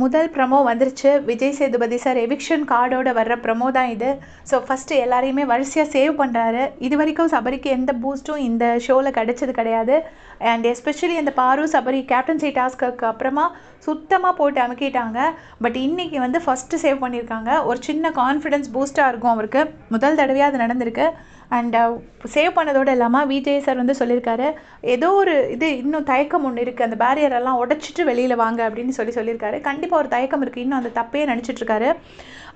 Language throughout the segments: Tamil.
முதல் ப்ரமோ வந்துருச்சு. விஜய் சேதுபதி சார் எவிக்ஷன் கார்டோட வர்ற ப்ரமோ தான் இது. ஸோ ஃபஸ்ட்டு எல்லாரையுமே வரிசையாக சேவ் பண்ணுறாரு. இது வரைக்கும் சபரிக்கு எந்த பூஸ்ட்டும் இந்த ஷோவில் கிடைச்சது கிடையாது. அண்ட் எஸ்பெஷலி அந்த பாரு சபரி கேப்டன்சி டாஸ்க்கு அப்புறமா சுத்தமாக போட்டு அமுக்கிட்டாங்க. பட் இன்றைக்கி வந்து ஃபஸ்ட்டு சேவ் பண்ணியிருக்காங்க. ஒரு சின்ன கான்ஃபிடென்ஸ் பூஸ்ட்டாக இருக்கும் அவருக்கு. முதல் தடவையாக அது நடந்திருக்கு. அண்ட் சேவ் பண்ணதோடு இல்லாமல் விஜய் சார் வந்து சொல்லியிருக்காரு, ஏதோ ஒரு இது இன்னும் தயக்கம் ஒன்று இருக்குது, அந்த பேரியரெல்லாம் உடச்சிட்டு வெளியில் வாங்க அப்படின்னு சொல்லியிருக்காரு. கண்டிப்பாக ஒரு தயக்கம் இருக்குது, இன்னும் அந்த தப்பையே நினச்சிட்ருக்காரு.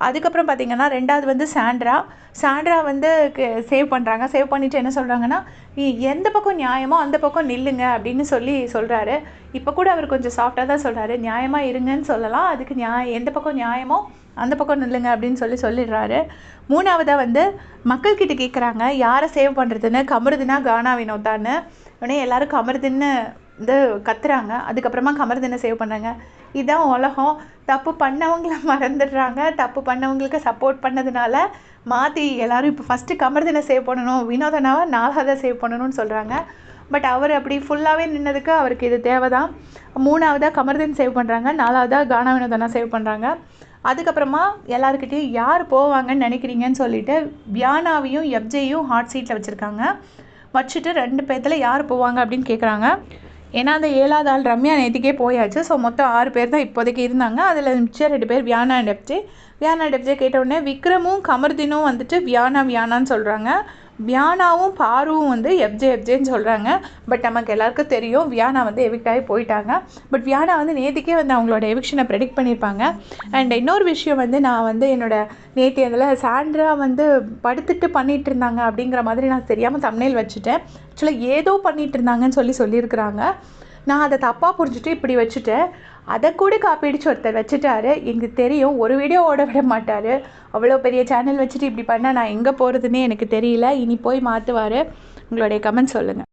அதுக்கப்புறம் பார்த்திங்கன்னா ரெண்டாவது வந்து சாண்ட்ரா வந்து சேவ் பண்ணுறாங்க. சேவ் பண்ணிவிட்டு என்ன சொல்கிறாங்கன்னா, எந்த பக்கம் நியாயமோ அந்த பக்கம் நில்லுங்க அப்படின்னு சொல்கிறாரு. இப்போ கூட அவர் கொஞ்சம் சாஃப்டாக தான் சொல்கிறாரு, நியாயமாக இருங்கன்னு சொல்லலாம், அதுக்கு எந்த பக்கம் நியாயமோ அந்த பக்கம் நில்லுங்க அப்படின்னு சொல்லிடுறாரு. மூணாவதாக வந்து மக்கள்கிட்ட கேட்குறாங்க யாரை சேவ் பண்ணுறதுன்னு. கமருதுன்னா கானா வினோதான்னு. உடனே எல்லோரும் கமருதுன்னு வந்து கத்துறாங்க. அதுக்கப்புறமா கமருதுன்னு சேவ் பண்ணுறாங்க. இதுதான் உலகம். தப்பு பண்ணவங்கள மறந்துடுறாங்க. தப்பு பண்ணவங்களுக்கு சப்போர்ட் பண்ணதுனால மாற்றி எல்லோரும் இப்போ ஃபஸ்ட்டு கமருதினை சேவ் பண்ணணும், வினோதனாவை 4ஆவதாக சேவ் பண்ணணும்னு சொல்கிறாங்க. பட் அவர் அப்படி ஃபுல்லாகவே நின்னதுக்கு அவருக்கு இது தேவை தான். 3ஆவதாக கமருதீன் சேவ் பண்ணுறாங்க, 4ஆவதாக கானா வினோதனா சேவ் பண்ணுறாங்க. அதுக்கப்புறமா எல்லாருக்கிட்டையும் யார் போவாங்கன்னு நினைக்கிறீங்கன்னு சொல்லிட்டு வியானாவையும் எஃப்ஜேயும் ஹாட் சீட்டில் வச்சுருக்காங்க. வச்சுட்டு 2 பேர்த்தில் யார் போவாங்க அப்படின்னு கேட்குறாங்க. ஏன்னா அந்த 7ஆவது ஆள் ரம்யா நேற்றுக்கே போயாச்சு. ஸோ மொத்தம் 6 பேர் தான் இப்போதைக்கு இருந்தாங்க. அதில் மிச்சம் 2 பேர் வியானா அண்ட் எஃப்ஜே கேட்டவுடனே விக்ரமும் கமருதீனும் வந்துட்டு வியானான்னு சொல்கிறாங்க. வியானாவும் பாருவும் வந்து எஃப்ஜேன்னு சொல்கிறாங்க. பட் நமக்கு எல்லாருக்கும் தெரியும் வியானா வந்து எவிக்ட் ஆகி போயிட்டாங்க. பட் வியானா வந்து நேற்றுக்கே வந்து அவங்களோட எவிக்ஷனை ப்ரெடிக்ட் பண்ணியிருப்பாங்க. அண்ட் இன்னொரு விஷயம் வந்து நான் வந்து நேற்று அதில் சாண்ட்ரா வந்து படுத்துட்டு பண்ணிகிட்டு இருந்தாங்க அப்படிங்கிற மாதிரி நான் தெரியாமல் தம்ப்நெயில் வச்சுட்டேன். ஆக்சுவலாக ஏதோ பண்ணிகிட்டு இருந்தாங்கன்னு சொல்லியிருக்கிறாங்க. நான் அதை தப்பாக புரிஞ்சுட்டு இப்படி வச்சுட்டேன். அதை கூட காப்பிடிச்சு ஒருத்தர் வச்சுட்டாரு. எனக்கு தெரியும் ஒரு வீடியோ ஓட விட மாட்டார். அவ்வளோ பெரிய சேனல் வச்சுட்டு இப்படி பண்ணால் நான் எங்கே போகிறதுனே எனக்கு தெரியல. இனி போய் மாற்றுவார். உங்களுடைய கமெண்ட் சொல்லுங்கள்.